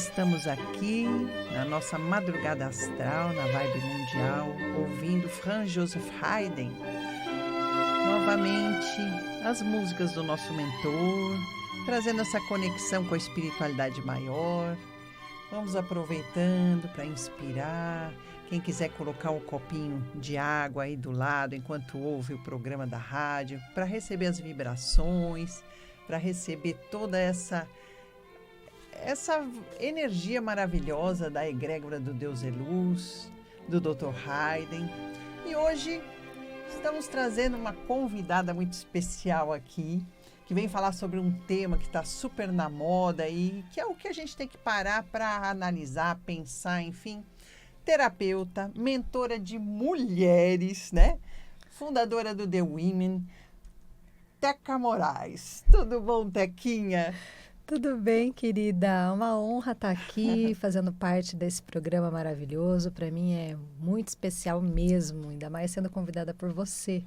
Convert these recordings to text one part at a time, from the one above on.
estamos aqui na nossa madrugada astral, na Vibe Mundial, ouvindo Franz Joseph Haydn. Novamente, as músicas do nosso mentor, trazendo essa conexão com a espiritualidade maior. Vamos aproveitando para inspirar. Quem quiser colocar um copinho de água aí do lado enquanto ouve o programa da rádio, para receber as vibrações, para receber toda essa energia maravilhosa da egrégora do Deus é Luz, do Dr. Haydn. E hoje estamos trazendo uma convidada muito especial aqui, que vem falar sobre um tema que está super na moda e que é o que a gente tem que parar para analisar, pensar, enfim. Terapeuta, mentora de mulheres, né? Fundadora do The Women, Teca Moraes. Tudo bom, Tequinha? Tudo bem, querida? Uma honra estar aqui fazendo parte desse programa maravilhoso. Para mim é muito especial mesmo, ainda mais sendo convidada por você,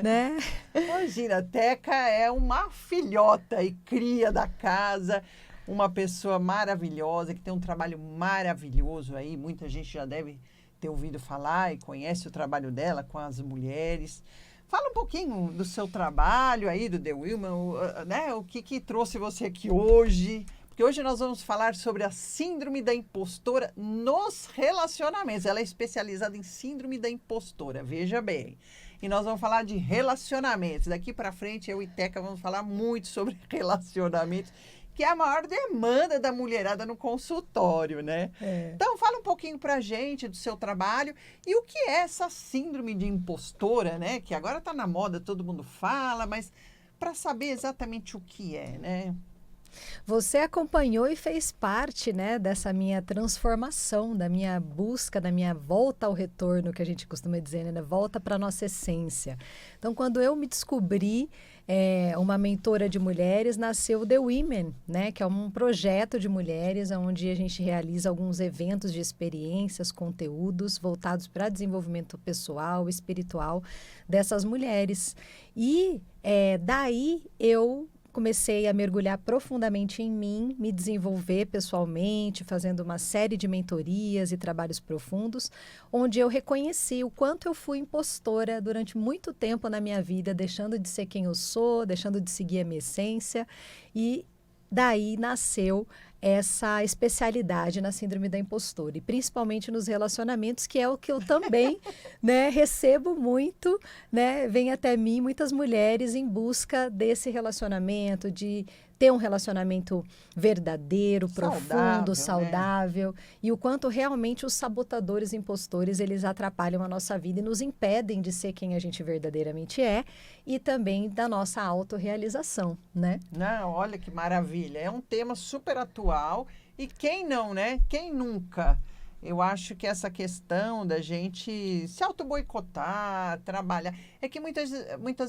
né? Imagina, a Teca é uma filhota e cria da casa, uma pessoa maravilhosa, que tem um trabalho maravilhoso aí. Muita gente já deve ter ouvido falar e conhece o trabalho dela com as mulheres. Fala um pouquinho do seu trabalho aí, do The Women, né? O que trouxe você aqui hoje? Porque hoje nós vamos falar sobre a síndrome da impostora nos relacionamentos. Ela é especializada em síndrome da impostora, veja bem. E nós vamos falar de relacionamentos. Daqui para frente, eu e Teca vamos falar muito sobre relacionamentos, que é a maior demanda da mulherada no consultório, né? Então, fala um pouquinho pra gente do seu trabalho e o que é essa síndrome de impostora, né? Que agora tá na moda, todo mundo fala, mas para saber exatamente o que é, né? Você acompanhou e fez parte, né, dessa minha transformação, da minha busca, da minha volta ao retorno, que a gente costuma dizer, né? Volta para a nossa essência. Então, quando eu me descobri uma mentora de mulheres, nasceu o The Women, né? Que é um projeto de mulheres onde a gente realiza alguns eventos de experiências, conteúdos voltados para desenvolvimento pessoal, espiritual dessas mulheres. E daí eu comecei a mergulhar profundamente em mim, me desenvolver pessoalmente, fazendo uma série de mentorias e trabalhos profundos, onde eu reconheci o quanto eu fui impostora durante muito tempo na minha vida, deixando de ser quem eu sou, deixando de seguir a minha essência, e daí nasceu essa especialidade na síndrome da impostora, e principalmente nos relacionamentos, que é o que eu também né, recebo muito, né, vem até mim muitas mulheres em busca desse relacionamento, de ter um relacionamento verdadeiro, profundo, saudável, né? E o quanto realmente os sabotadores impostores, eles atrapalham a nossa vida e nos impedem de ser quem a gente verdadeiramente é e também da nossa autorrealização, né? Não, olha que maravilha, é um tema super atual e quem não, né? Quem nunca? Eu acho que essa questão da gente se auto-boicotar, trabalhar, é que muitas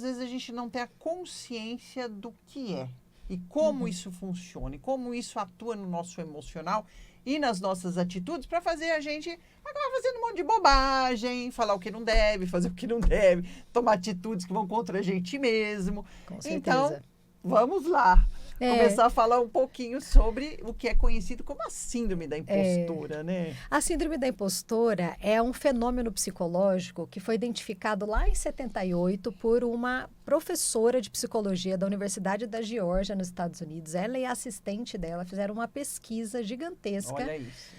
vezes a gente não tem a consciência do que é. E como isso funciona, e como isso atua no nosso emocional e nas nossas atitudes para fazer a gente acabar fazendo um monte de bobagem, falar o que não deve, fazer o que não deve, tomar atitudes que vão contra a gente mesmo. Com certeza. Então, vamos lá. Começar a falar um pouquinho sobre o que é conhecido como a síndrome da impostora, né? A síndrome da impostora é um fenômeno psicológico que foi identificado lá em 78 por uma professora de psicologia da Universidade da Geórgia, nos Estados Unidos. Ela e a assistente dela fizeram uma pesquisa gigantesca. Olha isso.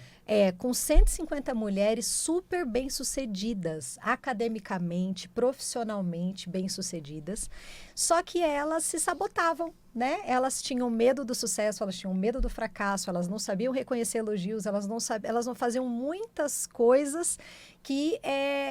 Com 150 mulheres super bem-sucedidas, academicamente, profissionalmente bem-sucedidas, só que elas se sabotavam, né? Elas tinham medo do sucesso, elas tinham medo do fracasso, elas não sabiam reconhecer elogios, elas não faziam muitas coisas que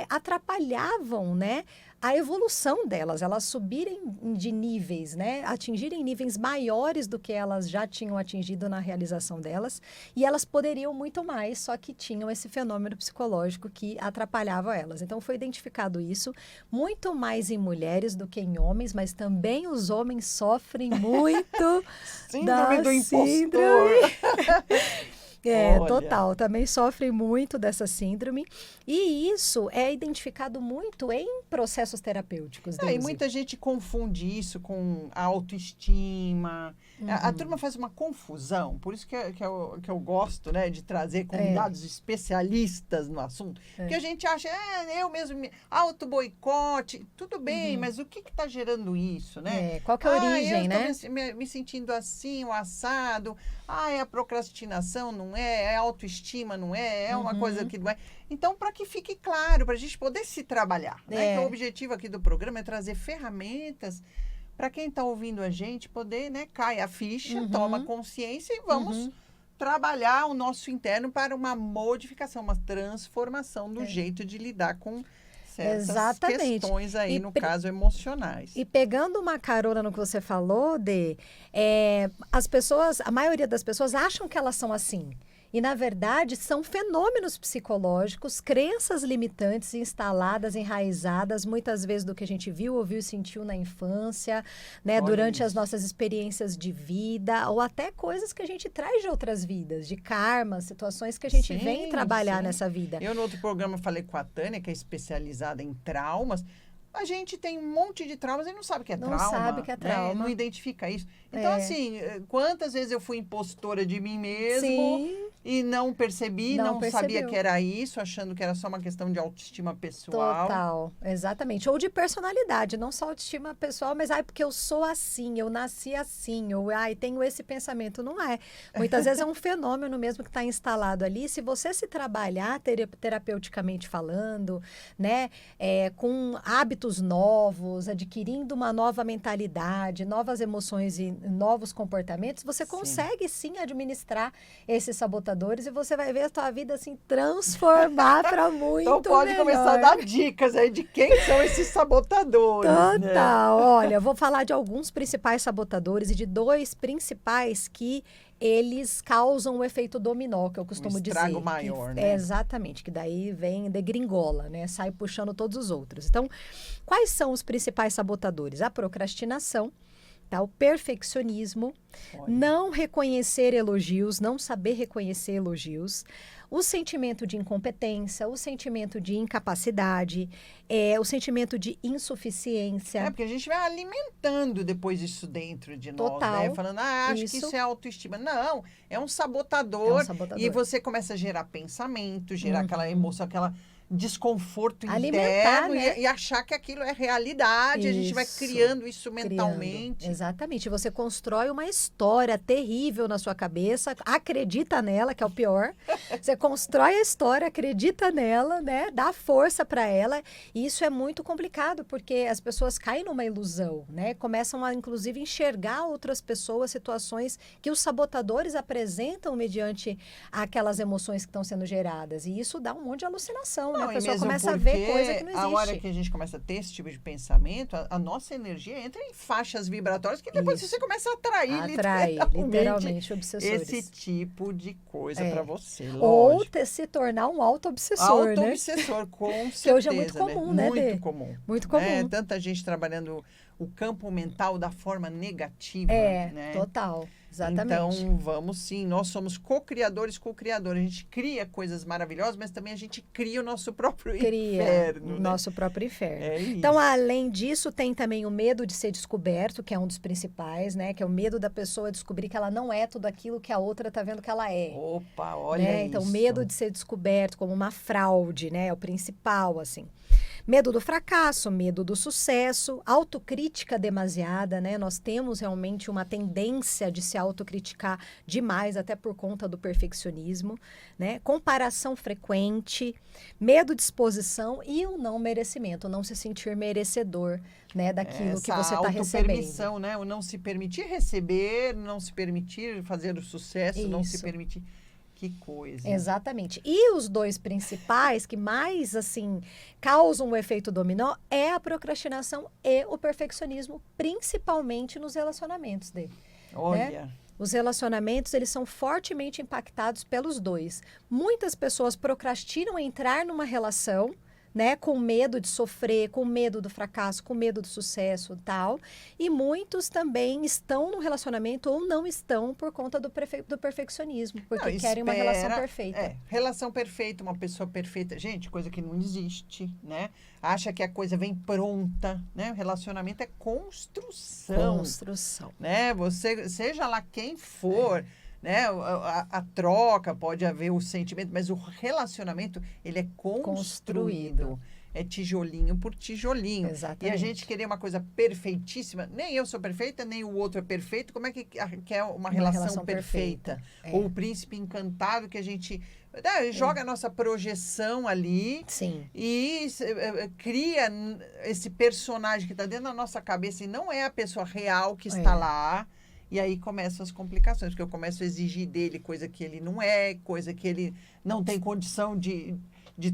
atrapalhavam, né? A evolução delas, elas subirem de níveis, né? Atingirem níveis maiores do que elas já tinham atingido na realização delas, e elas poderiam muito mais, só que tinham esse fenômeno psicológico que atrapalhava elas. Então foi identificado isso muito mais em mulheres do que em homens, mas também os homens sofrem muito síndrome do impostor. É, Olha. total. Também sofrem muito dessa síndrome. E isso é identificado muito em processos terapêuticos, E Deusi. muita gente confunde isso com a autoestima. A turma faz uma confusão, por isso que eu gosto, né, de trazer convidados especialistas no assunto. Porque a gente acha, eu mesmo, auto-boicote, tudo bem, mas o que está gerando isso, né? Qual que é a origem, eu né? estou me sentindo assim, o assado. É a procrastinação, não é? É a autoestima, não é? É uma coisa que não é. Então, para que fique claro, para a gente poder se trabalhar, né? Que o objetivo aqui do programa é trazer ferramentas para quem está ouvindo a gente poder, né? Cai a ficha, toma consciência e vamos trabalhar o nosso interno para uma modificação, uma transformação do jeito de lidar com certas questões aí, no caso, emocionais. E pegando uma carona no que você falou, as pessoas, a maioria das pessoas acham que elas são assim. E, na verdade, são fenômenos psicológicos, crenças limitantes instaladas, enraizadas, muitas vezes do que a gente viu, ouviu e sentiu na infância, né, durante as nossas experiências de vida, ou até coisas que a gente traz de outras vidas, de karma, situações que a gente vem trabalhar nessa vida. Eu, no outro programa, falei com a Tânia, que é especializada em traumas. A gente tem um monte de traumas e não sabe que é trauma. Não sabe que é trauma. Né? Não identifica isso. Então, assim, quantas vezes eu fui impostora de mim mesmo e não percebi, não sabia que era isso, achando que era só uma questão de autoestima pessoal. Total, exatamente. Ou de personalidade, não só autoestima pessoal, mas porque eu sou assim, eu nasci assim, ou tenho esse pensamento. Não é. Muitas vezes é um fenômeno mesmo que está instalado ali. Se você se trabalhar terapeuticamente falando, né, com hábitos novos, adquirindo uma nova mentalidade, novas emoções e novos comportamentos, você consegue sim administrar esses sabotadores e você vai ver a tua vida assim transformar para muito Então pode melhor. começar a dar dicas aí de quem são esses sabotadores. Total. Né? Olha, vou falar de alguns principais sabotadores e de dois principais que eles causam o efeito dominó, que eu costumo dizer. Estrago maior, né? Exatamente, que daí vem degringola, né? Sai puxando todos os outros. Então, quais são os principais sabotadores? A procrastinação, tá? O perfeccionismo, não reconhecer elogios, não saber reconhecer elogios, o sentimento de incompetência, o sentimento de incapacidade, o sentimento de insuficiência. Porque a gente vai alimentando depois isso dentro de nós, né? Falando, acho que isso é autoestima. Não, é um sabotador. E você começa a gerar pensamento, gerar aquela emoção, aquela desconforto interno, né? e achar que aquilo é realidade. A gente vai criando isso mentalmente. Exatamente. Você constrói uma história terrível na sua cabeça, acredita nela, que é o pior. Você constrói a história, acredita nela, né? Dá força para ela. E isso é muito complicado, porque as pessoas caem numa ilusão, né? Começam a, inclusive, enxergar outras pessoas, situações que os sabotadores apresentam mediante aquelas emoções que estão sendo geradas. E isso dá um monte de alucinação. A pessoa começa a ver coisa que não existe. A hora que a gente começa a ter esse tipo de pensamento, a nossa energia entra em faixas vibratórias que depois você começa a atrair literalmente obsessores. Esse tipo de coisa para você, lógico. Ou se tornar um auto-obsessor, né? Auto-obsessor, com certeza. Que hoje é muito comum, né? Muito comum. Muito comum. Tanta gente trabalhando o campo mental da forma negativa. Né? Total. Exatamente. Então, vamos sim, nós somos co-criadores. A gente cria coisas maravilhosas, mas também a gente cria o nosso próprio inferno. O nosso próprio inferno. É isso. Então, além disso, tem também o medo de ser descoberto, que é um dos principais, né? Que é o medo da pessoa descobrir que ela não é tudo aquilo que a outra está vendo que ela é. Opa, olha né? isso. Então, medo de ser descoberto como uma fraude, né? É o principal, assim. Medo do fracasso, medo do sucesso, autocrítica demasiada, né? Nós temos realmente uma tendência de se autocriticar demais, até por conta do perfeccionismo, né? Comparação frequente, medo de exposição e o não merecimento, não se sentir merecedor, né? Daquilo que você está recebendo. Autopermissão, né? O não se permitir receber, não se permitir fazer o sucesso, não se permitir... Que coisa. Exatamente. E os dois principais que mais, assim, causam o efeito dominó é a procrastinação e o perfeccionismo, principalmente nos relacionamentos dele. Olha. Né? Os relacionamentos, eles são fortemente impactados pelos dois. Muitas pessoas procrastinam entrar numa relação, né? Com medo de sofrer, com medo do fracasso, com medo do sucesso e tal. E muitos também estão no relacionamento ou não estão por conta do perfeccionismo, porque Não, querem uma relação perfeita. Relação perfeita, uma pessoa perfeita. Gente, coisa que não existe, né? Acha que a coisa vem pronta, né? O relacionamento é construção. Construção. Né? Você, seja lá quem for, né? A troca, pode haver o sentimento, mas o relacionamento, ele é construído. É tijolinho por tijolinho. Exatamente. E a gente querer uma coisa perfeitíssima, nem eu sou perfeita, nem o outro é perfeito, como é que quer uma relação perfeita? Ou o príncipe encantado que a gente joga a nossa projeção ali. Sim. E cria esse personagem que está dentro da nossa cabeça e não é a pessoa real que está lá. E aí começam as complicações, porque eu começo a exigir dele coisa que ele não é, coisa que ele não tem condição de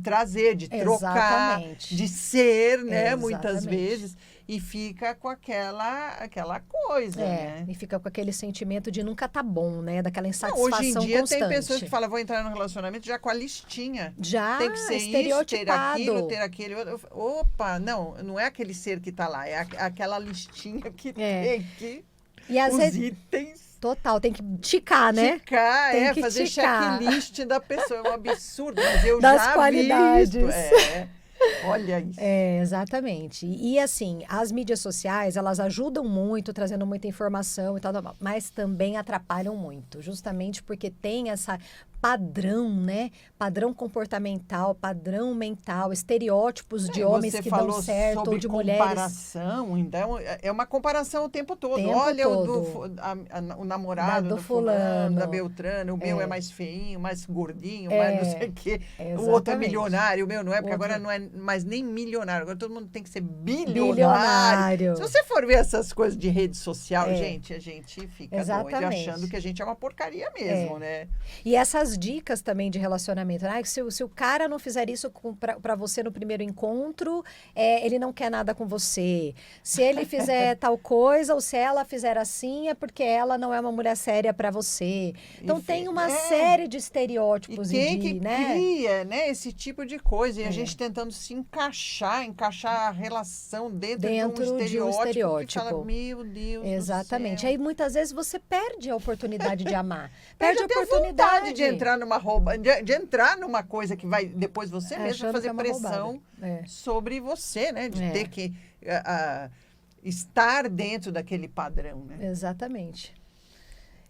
trazer, de trocar, de ser, né? Muitas vezes. E fica com aquela coisa, né? E fica com aquele sentimento de nunca tá bom, né? Daquela insatisfação constante. Hoje em dia tem pessoas que falam, vou entrar no relacionamento já com a listinha. Já, tem que ser isso, ter aquilo, ter aquele outro. Opa, não é aquele ser que tá lá, é aquela listinha que tem que... E às vezes, itens. Total, tem que ticar, né? Ticar, fazer checklist da pessoa. É um absurdo, mas eu das já qualidades. vi isso. Olha isso. Exatamente. E assim, as mídias sociais, elas ajudam muito, trazendo muita informação e tal, mas também atrapalham muito, justamente porque tem essa padrão, né? Padrão comportamental, padrão mental, estereótipos de homens que dão certo, ou de mulheres. Comparação, então, é uma comparação o tempo todo. Olha o namorado do fulano, da Beltrana, o meu é mais feinho, mais gordinho, mais não sei o quê. O outro é milionário, o meu não é, porque agora não é mais nem milionário, agora todo mundo tem que ser bilionário. Se você for ver essas coisas de rede social, gente, a gente fica doido achando que a gente é uma porcaria mesmo, né? E essas dicas também de relacionamento, né? Se o cara não fizer isso para você no primeiro encontro, ele não quer nada com você. Se ele fizer tal coisa, ou se ela fizer assim, é porque ela não é uma mulher séria para você. Então tem uma série de estereótipos. E quem que cria, né, esse tipo de coisa? E a gente tentando se encaixar a relação dentro de um estereótipo. Que fala, meu Deus Exatamente. do céu. Aí muitas vezes você perde a oportunidade de amar. Perde a oportunidade de entrar de entrar numa coisa que vai depois você mesmo fazer pressão sobre você, né? De ter que estar dentro daquele padrão, né? Exatamente.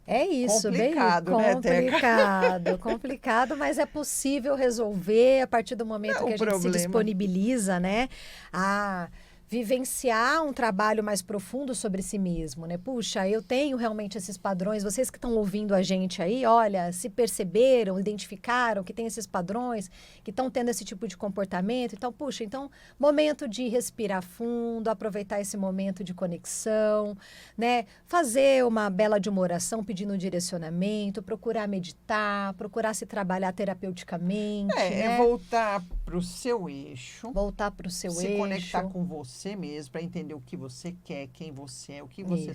É isso, complicado, bem complicado, complicado, mas é possível resolver a partir do momento que a gente se disponibiliza, né? A vivenciar um trabalho mais profundo sobre si mesmo, né? Puxa, eu tenho realmente esses padrões. Vocês que estão ouvindo a gente aí, olha, se perceberam, identificaram que tem esses padrões, que estão tendo esse tipo de comportamento. Então, puxa, momento de respirar fundo, aproveitar esse momento de conexão, né? Fazer uma bela de uma oração pedindo direcionamento, procurar meditar, procurar se trabalhar terapeuticamente, né? Voltar para o seu eixo. Voltar para o seu eixo. Se conectar com você mesmo, para entender o que você quer, quem você é, o que você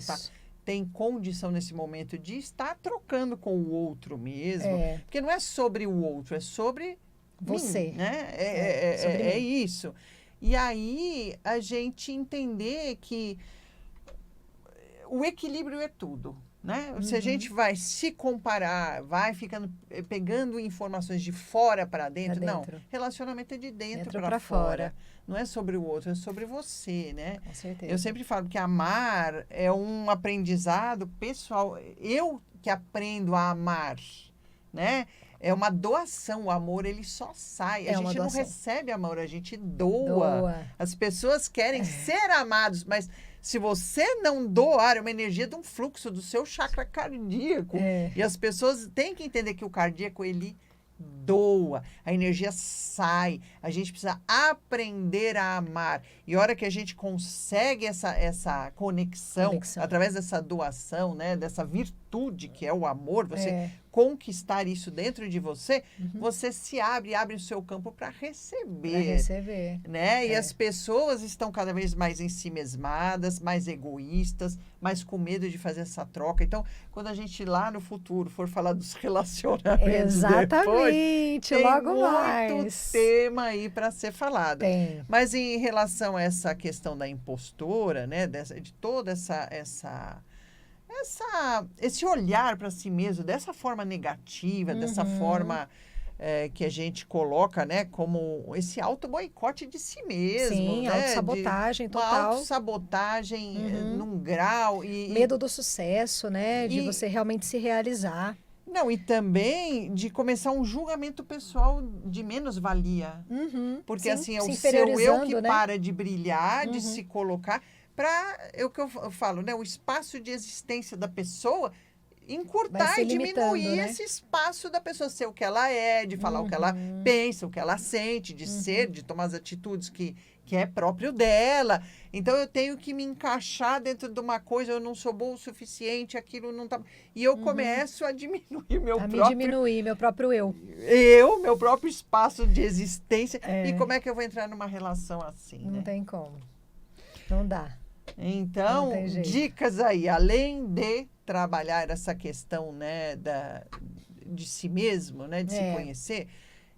tem condição nesse momento de estar trocando com o outro mesmo. Porque não é sobre o outro, é sobre você. Mim, né? É isso. E aí, a gente entender que o equilíbrio é tudo. Né? Se a gente vai se comparar, vai pegando informações de fora para dentro, não. Relacionamento é de dentro para fora. Não é sobre o outro, é sobre você, né? Com certeza. Eu sempre falo que amar é um aprendizado pessoal. Eu que aprendo a amar, né? É uma doação. O amor, ele só sai. A gente não recebe amor, a gente doa. As pessoas querem ser amados, mas se você não doar, é uma energia de um fluxo do seu chakra cardíaco. E as pessoas têm que entender que o cardíaco, ele doa. A energia sai. A gente precisa aprender a amar. E a hora que a gente consegue essa conexão através dessa doação, né? Dessa virtude que é o amor, você conquistar isso dentro de você, você se abre o seu campo para receber. Né? E as pessoas estão cada vez mais em si mesmadas, mais egoístas, mais com medo de fazer essa troca. Então, quando a gente lá no futuro for falar dos relacionamentos exatamente, depois, logo tem mais. muito tema aí para ser falado. Tem. Mas em relação a essa questão da impostora, né, de toda esse olhar para si mesmo, dessa forma negativa, dessa forma que a gente coloca, né, como esse auto-boicote de si mesmo. Sim, né, autossabotagem uma total. autossabotagem num grau. Medo do sucesso, né? De você realmente se realizar. Não, e também de começar um julgamento pessoal de menos-valia. Porque, assim, é o seu eu que para de brilhar, de se colocar, para, é o que eu falo, né? O espaço de existência da pessoa encurtar e diminuir esse espaço da pessoa ser o que ela é, de falar o que ela pensa, o que ela sente, de ser, de tomar as atitudes que é próprio dela. Então, eu tenho que me encaixar dentro de uma coisa, eu não sou boa o suficiente, aquilo não tá... E eu começo a diminuir meu próprio eu. Meu próprio espaço de existência. E como é que eu vou entrar numa relação assim, Não tem como. Não dá. Então, dicas aí, além de trabalhar essa questão, né, de si mesmo, né, de se conhecer,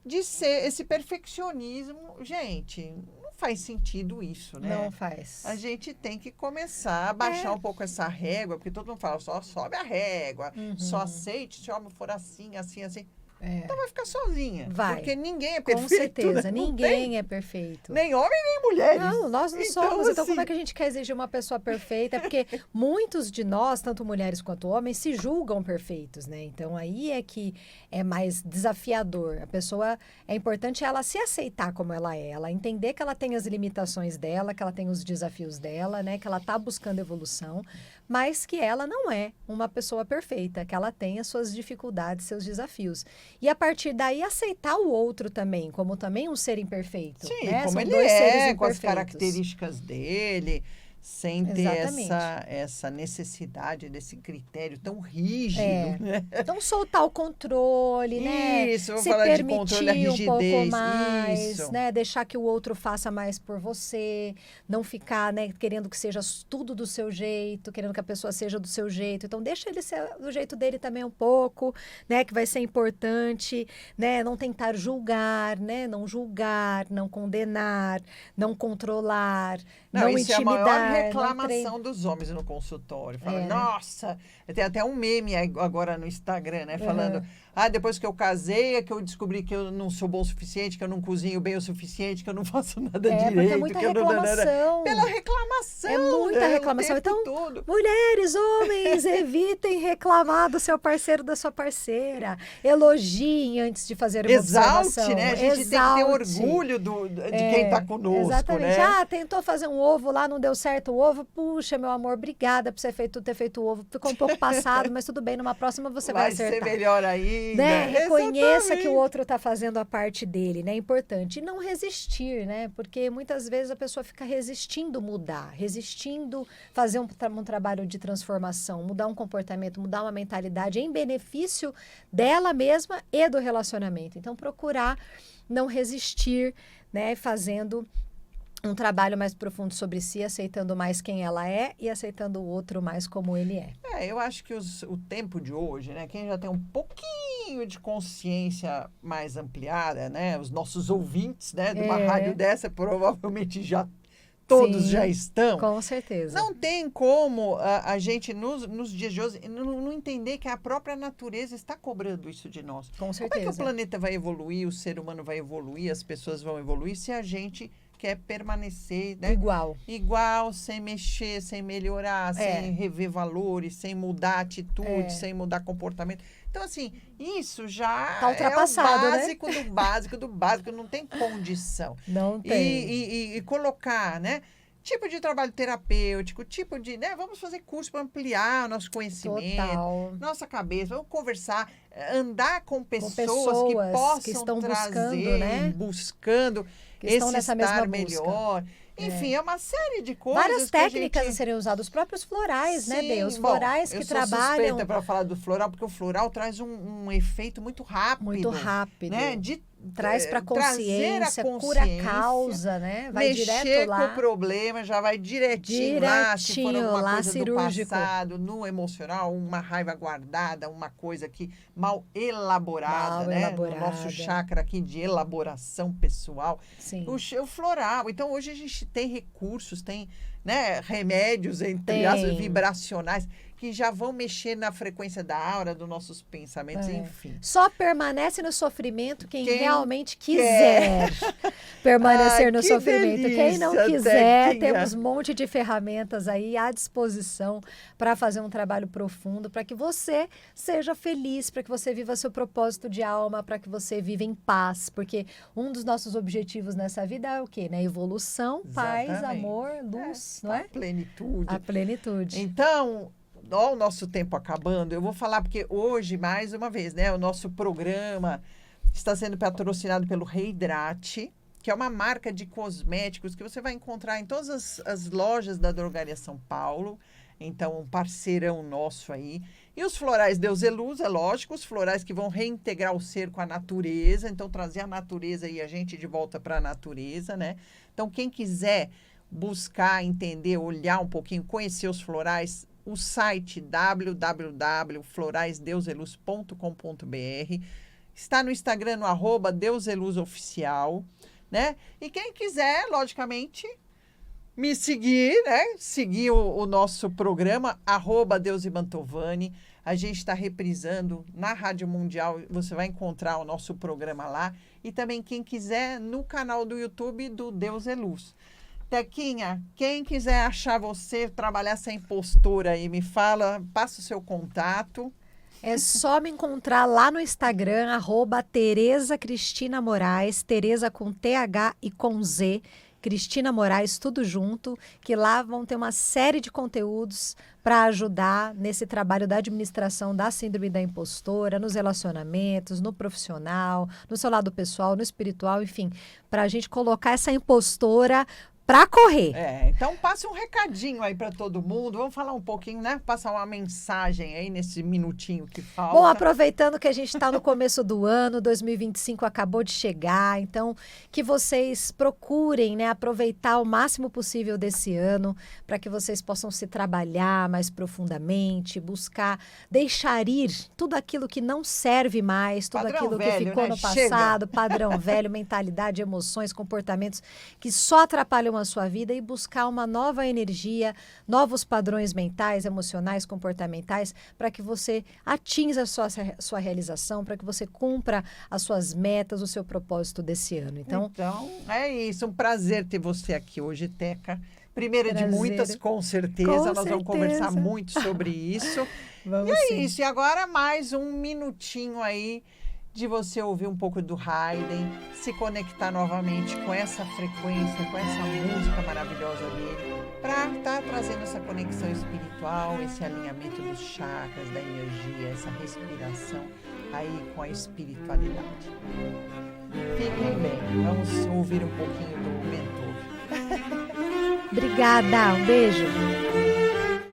de ser esse perfeccionismo. Gente, não faz sentido isso, né? Não faz. A gente tem que começar a baixar um pouco essa régua, porque todo mundo fala, só sobe a régua, só aceite se o homem for assim, assim, assim. Então vai ficar sozinha. Vai. Porque ninguém é perfeito. Com certeza, né? ninguém é perfeito. Nem homem, nem mulheres. Não, nós não somos. Então, como é que a gente quer exigir uma pessoa perfeita? Porque muitos de nós, tanto mulheres quanto homens, se julgam perfeitos, né? Então, aí é que é mais desafiador. A pessoa, é importante ela se aceitar como ela é, ela entender que ela tem as limitações dela, que ela tem os desafios dela, né? Que ela está buscando evolução, mas que ela não é uma pessoa perfeita, que ela tem as suas dificuldades, seus desafios. E a partir daí aceitar o outro também, como também um ser imperfeito. Sim, né? como São ele dois seres é, com as imperfeitos. características dele, sem ter Exatamente. essa necessidade desse critério tão rígido. Né? Então, soltar o controle, né? Isso, vou se falar de permitir controle, a rigidez. um pouco mais, Isso. né? Deixar que o outro faça mais por você, não ficar, né, querendo que seja tudo do seu jeito, querendo que a pessoa seja do seu jeito. Então, deixa ele ser do jeito dele também um pouco, né? Que vai ser importante, né? Não tentar julgar, né? Não julgar, não condenar, não controlar, não isso intimidar. É a maior reclamação dos homens no consultório. Fala, nossa, tem até um meme agora no Instagram, né? Falando, depois que eu casei é que eu descobri que eu não sou bom o suficiente, que eu não cozinho bem o suficiente, que eu não faço nada direito. Porque é muita reclamação. Pela reclamação. É muita reclamação. Então, mulheres, homens, evitem reclamar do seu parceiro, da sua parceira. Elogiem antes de fazer uma observação. Né? A gente tem que ter orgulho de quem está conosco, exatamente. né? Tentou fazer um ovo lá, não deu certo o ovo. Puxa, meu amor, obrigada por ter feito o ovo. Ficou um pouco passado, mas tudo bem. Numa próxima você vai acertar. Vai ser melhor ainda. Né? Reconheça que o outro está fazendo a parte dele, né? É importante. E não resistir, né? Porque muitas vezes a pessoa fica resistindo mudar, resistindo fazer um trabalho de transformação, mudar um comportamento, mudar uma mentalidade em benefício dela mesma e do relacionamento. Então, procurar não resistir, né? Fazendo um trabalho mais profundo sobre si, aceitando mais quem ela é e aceitando o outro mais como ele é. Eu acho que o tempo de hoje, né? Quem já tem um pouquinho de consciência mais ampliada, né? Os nossos ouvintes, né? De uma rádio dessa, provavelmente todos já estão. Com certeza. Não tem como a gente, nos dias de hoje, não entender que a própria natureza está cobrando isso de nós. Com certeza. Como é que o planeta vai evoluir, o ser humano vai evoluir, as pessoas vão evoluir se a gente quer permanecer, né? Igual, sem mexer, sem melhorar, sem rever valores, sem mudar atitude, sem mudar comportamento. Então, assim, isso já tá ultrapassado, é o básico, né? do básico, não tem condição. Não tem. E colocar, né? Tipo de trabalho terapêutico, tipo de, né? Vamos fazer curso para ampliar o nosso conhecimento, nossa cabeça, vamos conversar, andar com pessoas que possam que estão trazer, buscando, né? buscando que estão esse nessa estar mesma melhor. Enfim, é uma série de coisas. Várias técnicas que a a serem usadas, os próprios florais, né, Sim, Bê? Os bom, florais que eu sou trabalham suspeita para falar do floral, porque o floral traz um efeito muito rápido. muito rápido. Né? Traz para consciência, cura a causa, né? Vai mexer direto lá. com o problema, já vai direitinho lá, se for alguma lá, coisa cirúrgico. do passado, no emocional, uma raiva guardada, uma coisa que mal elaborada, né? No nosso chakra aqui de elaboração pessoal. Sim. O floral. Então, hoje a gente tem recursos, tem, né, remédios, entre aspas, vibracionais, que já vão mexer na frequência da aura, dos nossos pensamentos, enfim. Só permanece no sofrimento quem realmente quiser permanecer no sofrimento. Delícia, quem não quiser, Tequinha. temos um monte de ferramentas aí à disposição para fazer um trabalho profundo, para que você seja feliz, para que você viva seu propósito de alma, para que você viva em paz. Porque um dos nossos objetivos nessa vida é o quê? Né? Evolução, paz, amor, luz, não é? A plenitude. A plenitude. Então, o nosso tempo acabando, eu vou falar, porque hoje, mais uma vez, né, o nosso programa está sendo patrocinado pelo Reidrate, que é uma marca de cosméticos que você vai encontrar em todas as lojas da Drogaria São Paulo. Então, um parceirão nosso aí. E os florais Deus é Luz, é lógico, os florais que vão reintegrar o ser com a natureza, então trazer a natureza e a gente de volta para a natureza, né? Então, quem quiser buscar, entender, olhar um pouquinho, conhecer os florais, o site www.floraisdeuseluz.com.br, está no Instagram, no @deuseluzoficial, né? E quem quiser, logicamente, me seguir, né? Seguir o nosso programa, @Deusemantovani. A gente está reprisando na Rádio Mundial, você vai encontrar o nosso programa lá. E também quem quiser no canal do YouTube do Deus é Luz. Tequinha, quem quiser achar você, trabalhar essa impostora aí, me fala, passa o seu contato. É só me encontrar lá no Instagram, @Tereza Cristina Moraes, Tereza com TH e com Z, Cristina Moraes, tudo junto, que lá vão ter uma série de conteúdos para ajudar nesse trabalho da administração da síndrome da impostora, nos relacionamentos, no profissional, no seu lado pessoal, no espiritual, enfim, para a gente colocar essa impostora para correr. Então passa um recadinho aí para todo mundo. Vamos falar um pouquinho, né? Passar uma mensagem aí nesse minutinho que falta. Bom, aproveitando que a gente está no começo do ano, 2025 acabou de chegar, então que vocês procurem, né, aproveitar o máximo possível desse ano para que vocês possam se trabalhar mais profundamente, buscar deixar ir tudo aquilo que não serve mais, tudo Padrão aquilo velho, que ficou né? no passado, padrão velho, mentalidade, emoções, comportamentos que só atrapalham a sua vida e buscar uma nova energia, novos padrões mentais, emocionais, comportamentais, para que você atinja a sua realização, para que você cumpra as suas metas, o seu propósito desse ano. Então, é isso. Um prazer ter você aqui hoje, Teca. Primeira de muitas, com certeza. Nós vamos conversar muito sobre isso. Vamos, e é sim. isso. E agora mais um minutinho aí de você ouvir um pouco do Haydn, se conectar novamente com essa frequência, com essa música maravilhosa dele, para estar trazendo essa conexão espiritual, esse alinhamento dos chakras, da energia, essa respiração aí com a espiritualidade. Fiquem bem, vamos ouvir um pouquinho do mentor. Obrigada, um beijo.